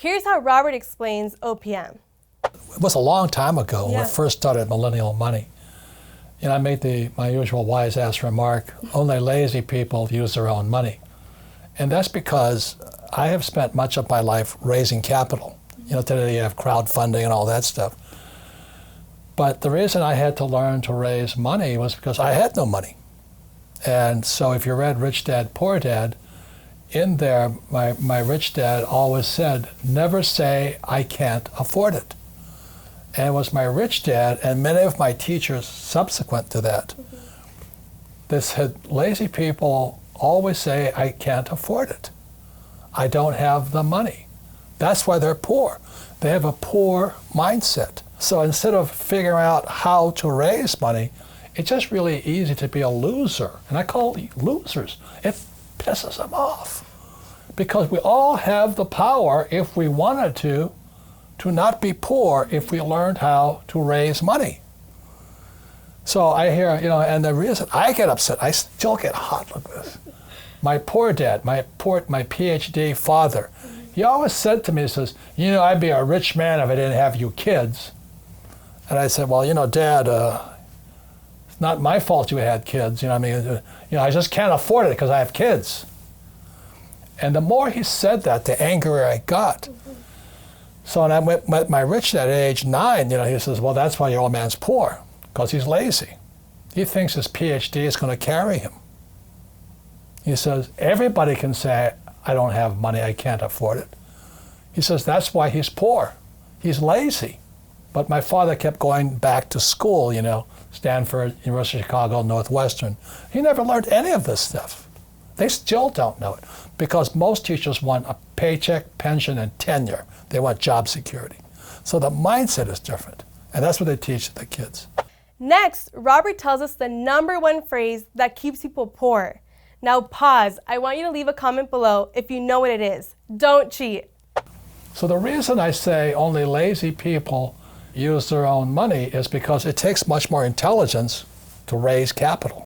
Here's how Robert explains OPM. It was a long time ago when we first started Millennial Money. I made my usual wise-ass remark, only lazy people use their own money. And that's because I have spent much of my life raising capital. Today you have crowdfunding and all that stuff. But the reason I had to learn to raise money was because I had no money. And so if you read Rich Dad, Poor Dad, in there, my rich dad always said, never say, I can't afford it. And it was my rich dad and many of my teachers subsequent to that. They said, lazy people always say, I can't afford it. I don't have the money. That's why they're poor. They have a poor mindset. So instead of figuring out how to raise money, it's just really easy to be a loser. And I call it losers. It pisses them off. Because we all have the power, if we wanted to not be poor if we learned how to raise money. So I hear, and the reason I get upset, I still get hot like this. My poor dad, my PhD father, he always said to me, he says, I'd be a rich man if I didn't have you kids. And I said, well, Dad, it's not my fault you had kids. I just can't afford it because I have kids. And the more he said that, the angrier I got. So when I met my rich dad at age 9, he says, well, that's why your old man's poor, because he's lazy. He thinks his PhD is going to carry him. He says, everybody can say, I don't have money, I can't afford it. He says, that's why he's poor. He's lazy. But my father kept going back to school, Stanford, University of Chicago, Northwestern. He never learned any of this stuff. They still don't know it because most teachers want a paycheck, pension, and tenure. They want job security. So the mindset is different, and that's what they teach the kids. Next, Robert tells us the #1 phrase that keeps people poor. Now pause. I want you to leave a comment below if you know what it is. Don't cheat. So the reason I say only lazy people use their own money is because it takes much more intelligence to raise capital.